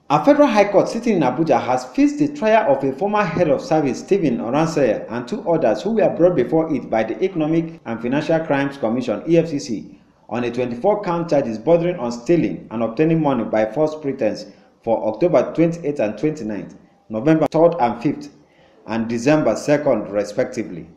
A federal high court sitting in Abuja has fixed the trial of a former head of service, Stephen Oranseye, and two others who were brought before it by the Economic and Financial Crimes Commission (EFCC) on a 24-count charges bordering on stealing and obtaining money by false pretense for October 28th and 29th, November 3rd and 5th, and December 2nd, respectively.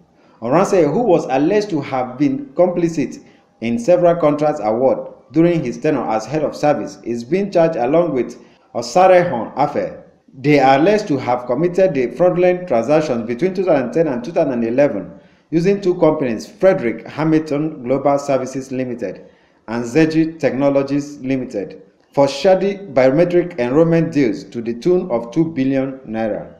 Oranseye, who was alleged to have been complicit in several contracts awards during his tenure as head of service, is being charged along with Osarehon Afe. They are alleged to have committed the fraudulent transactions between 2010 and 2011 using two companies, Frederick Hamilton Global Services Limited and Zeji Technologies Limited, for shady biometric enrollment deals to the tune of 2 billion naira.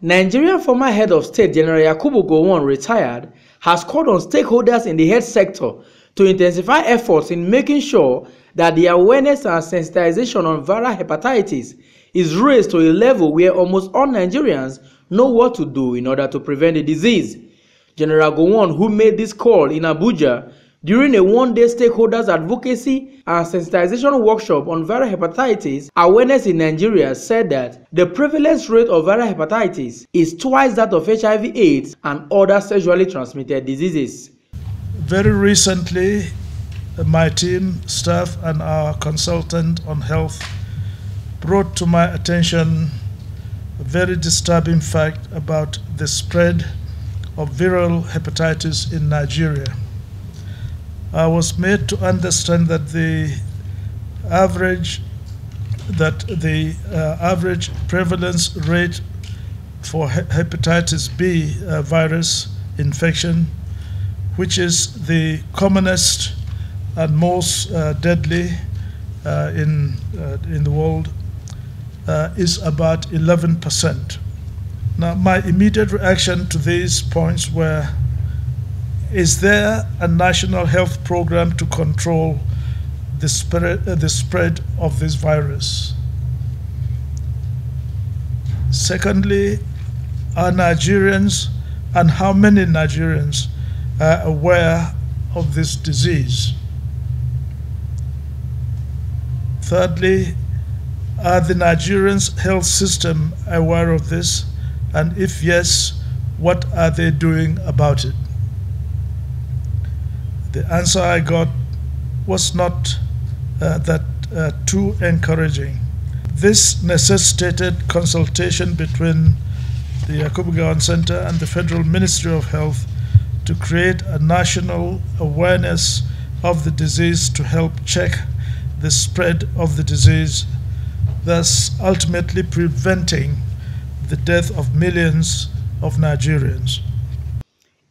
Nigerian former head of state General Yakubu Gowon, retired, has called on stakeholders in the health sector to intensify efforts in making sure that the awareness and sensitization on viral hepatitis is raised to a level where almost all Nigerians know what to do in order to prevent the disease. General Gowon, who made this call in Abuja during a one-day stakeholders advocacy and sensitization workshop on viral hepatitis awareness in Nigeria, said that the prevalence rate of viral hepatitis is twice that of HIV/AIDS and other sexually transmitted diseases. Very recently, my team, staff, and our consultant on health brought to my attention a very disturbing fact about the spread of viral hepatitis in Nigeria. I was made to understand that the average prevalence rate for hepatitis B virus infection, which is the commonest and most deadly in the world, is about 11%. Now, my immediate reaction to these points were: is there a national health program to control the spread of this virus? Secondly, are Nigerians, and how many Nigerians, are aware of this disease? Thirdly, are the Nigerians' health system aware of this? And if yes, what are they doing about it? The answer I got was not too encouraging. This necessitated consultation between the Yakubu Gowon Center and the Federal Ministry of Health to create a national awareness of the disease to help check the spread of the disease, thus ultimately preventing the death of millions of Nigerians.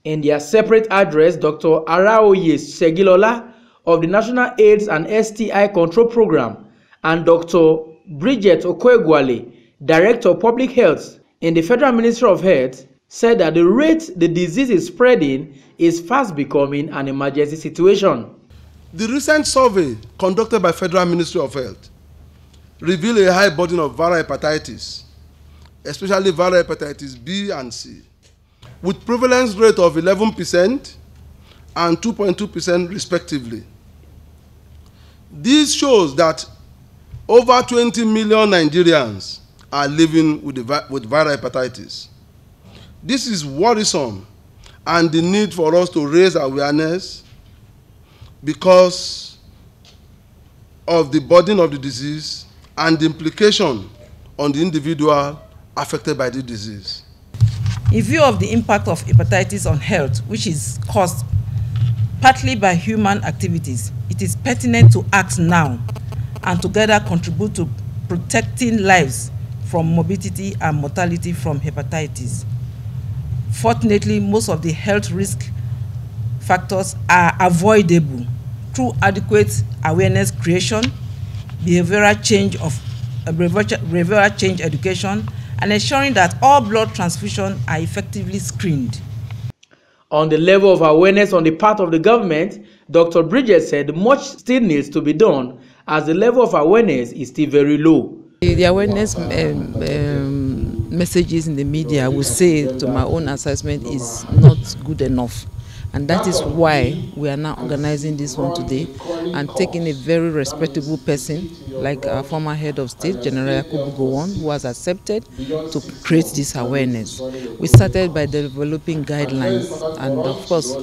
In their separate address, Dr. Araoye Segilola of the National AIDS and STI Control Program and Dr. Bridget Okoegwale, Director of Public Health in the Federal Ministry of Health, said that the rate the disease is spreading is fast becoming an emergency situation. The recent survey conducted by Federal Ministry of Health revealed a high burden of viral hepatitis, especially viral hepatitis B and C, with prevalence rate of 11% and 2.2% respectively. This shows that over 20 million Nigerians are living with viral hepatitis. This is worrisome, and the need for us to raise awareness because of the burden of the disease and the implication on the individual affected by the disease. In view of the impact of hepatitis on health, which is caused partly by human activities, it is pertinent to act now and together contribute to protecting lives from morbidity and mortality from hepatitis. Fortunately, most of the health risk factors are avoidable through adequate awareness creation, behavioral change education, and ensuring that all blood transfusions are effectively screened. On the level of awareness on the part of the government, Dr. Bridget said much still needs to be done as the level of awareness is still very low. The awareness messages in the media, I would say, to my own assessment, is not good enough. And that is why we are now organizing this one today and taking a very respectable person like our former head of state, General Yakubu Gowon, who has accepted to create this awareness. We started by developing guidelines and, of course,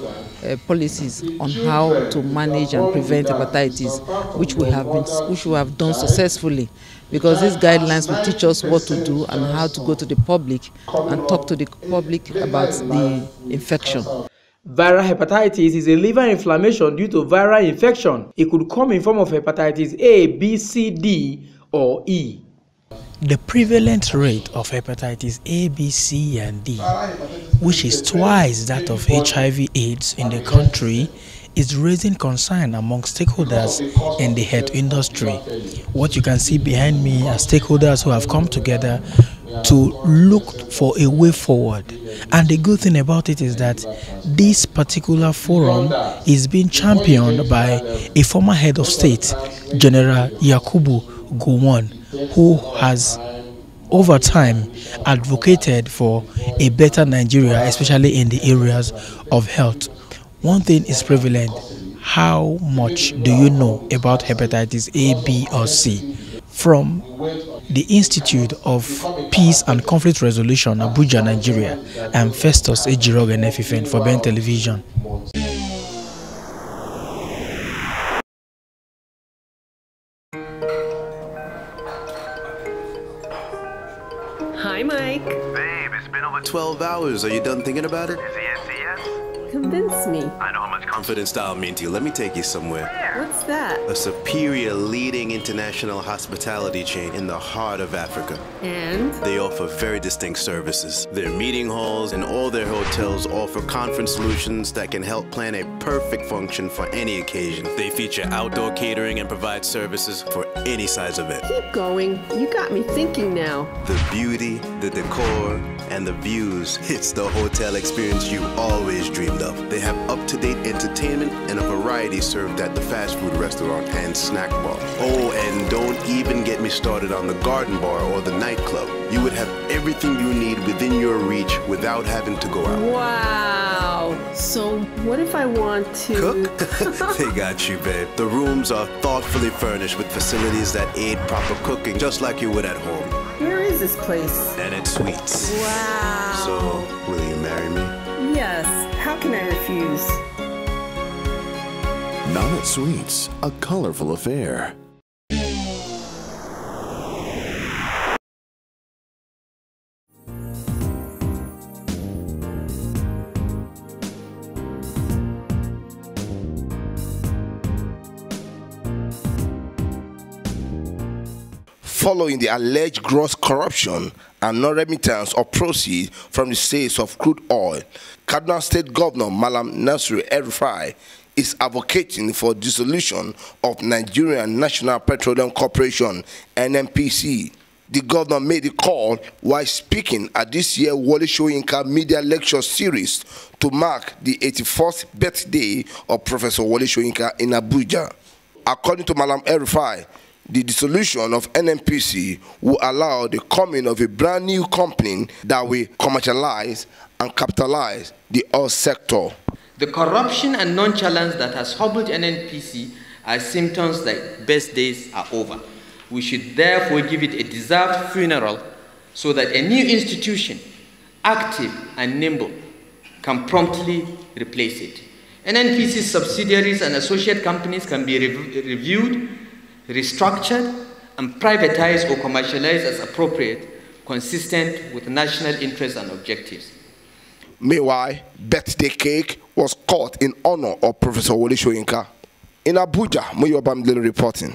policies on how to manage and prevent hepatitis, which we have done successfully. Because these guidelines will teach us what to do and how to go to the public and talk to the public about the infection. Viral hepatitis is a liver inflammation due to viral infection. It could come in form of hepatitis A, B, C, D, or E. The prevalent rate of hepatitis A, B, C, and D, which is twice that of HIV/AIDS in the country, is raising concern among stakeholders in the health industry. What you can see behind me are stakeholders who have come together to look for a way forward. And the good thing about it is that this particular forum is being championed by a former head of state, General Yakubu Gowon, who has over time advocated for a better Nigeria, especially in the areas of health. One thing is prevalent. How much do you know about hepatitis A, B, or C? From the Institute of Peace and Conflict Resolution, Abuja, Nigeria, I'm Festus Ejirog Enefifen for Ben Television. Hi, Mike. Babe, it's been over 12 hours. Are you done thinking about it? Is the answer yes? Convince me. I know how much confidence that'll mean to you. Let me take you somewhere. Where? What's that? A superior leading international hospitality chain in the heart of Africa. And? They offer very distinct services. Their meeting halls and all their hotels offer conference solutions that can help plan a perfect function for any occasion. They feature outdoor catering and provide services for any size event. Keep going. You got me thinking now. The beauty, the decor, and the views. It's the hotel experience you always dreamed of. They have up-to-date entertainment and a variety served at the fast food restaurant and snack bar. Oh, and don't even get me started on the garden bar or the nightclub. You would have everything you need within your reach without having to go out. Wow. So what if I want to... Cook? They got you, babe. The rooms are thoughtfully furnished with facilities that aid proper cooking, just like you would at home. Where is this place? And it's sweets. Wow. So, will you marry me? Yes. How can I refuse? Not at Sweets, a colorful affair. Following the alleged gross corruption and non-remittance of proceeds from the sales of crude oil, Kaduna State Governor Malam Nasir El-Rufai is advocating for dissolution of Nigerian National Petroleum Corporation, NNPC. The governor made the call while speaking at this year's Wole Soyinka Media Lecture Series to mark the 81st birthday of Professor Wole Soyinka in Abuja. According to Malam El-Rufai, the dissolution of NNPC will allow the coming of a brand new company that will commercialize and capitalize the oil sector. The corruption and nonchalance that has hobbled NNPC are symptoms that best days are over. We should therefore give it a deserved funeral so that a new institution, active and nimble, can promptly replace it. NNPC subsidiaries and associate companies can be reviewed, restructured, and privatized or commercialized as appropriate, consistent with national interests and objectives. Meanwhile, birthday cake was cut in honor of Professor Wole Soyinka. In Abuja, Muyo Bamdele reporting.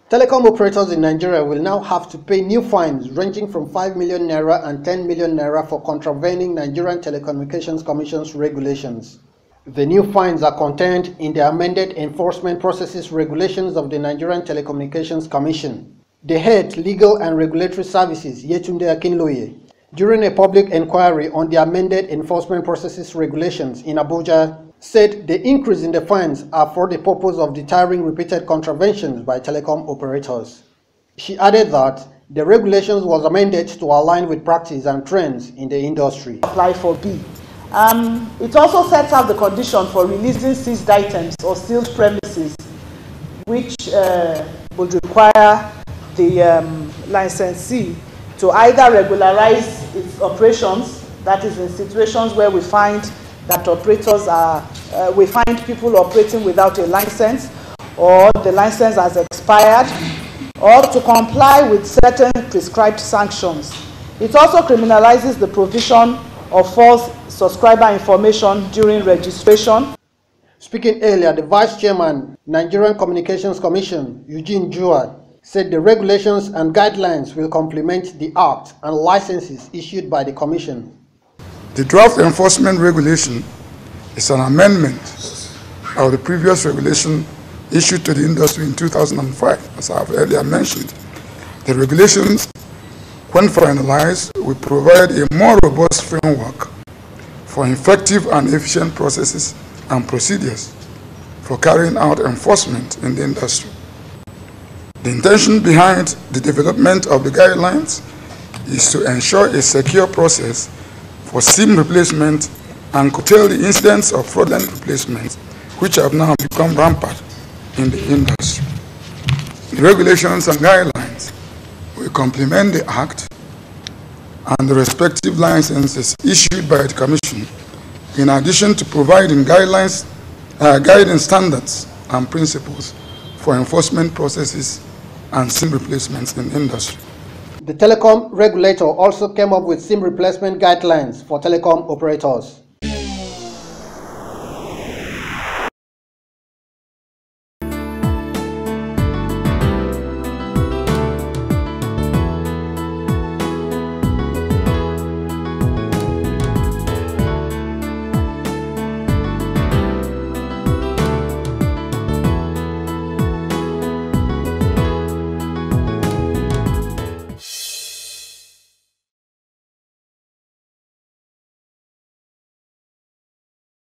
Telecom operators in Nigeria will now have to pay new fines ranging from 5 million naira and 10 million naira for contravening Nigerian Telecommunications Commission's regulations. The new fines are contained in the amended Enforcement Processes Regulations of the Nigerian Telecommunications Commission. The head, Legal and Regulatory Services, Yetunde Akinloye, during a public inquiry on the amended Enforcement Processes Regulations in Abuja, said the increase in the fines are for the purpose of deterring repeated contraventions by telecom operators. She added that the regulations was amended to align with practice and trends in the industry. Apply for B. It also sets out the condition for releasing seized items or sealed premises, which would require the licensee to either regularize its operations, that is in situations where we find that operators we find people operating without a license, or the license has expired, or to comply with certain prescribed sanctions. It also criminalizes the provision of false subscriber information during registration. Speaking earlier, the Vice Chairman, Nigerian Communications Commission, Eugene Jua, said the regulations and guidelines will complement the Act and licenses issued by the Commission. The draft enforcement regulation is an amendment of the previous regulation issued to the industry in 2005, as I have earlier mentioned. The regulations, when finalized, will provide a more robust framework for effective and efficient processes and procedures for carrying out enforcement in the industry. The intention behind the development of the guidelines is to ensure a secure process for SIM replacement and curtail the incidents of fraudulent replacements, which have now become rampant in the industry. The regulations and guidelines will complement the Act and the respective licenses issued by the Commission, in addition to providing guidelines, guiding standards and principles for enforcement processes and SIM replacements in the industry. The telecom regulator also came up with SIM replacement guidelines for telecom operators.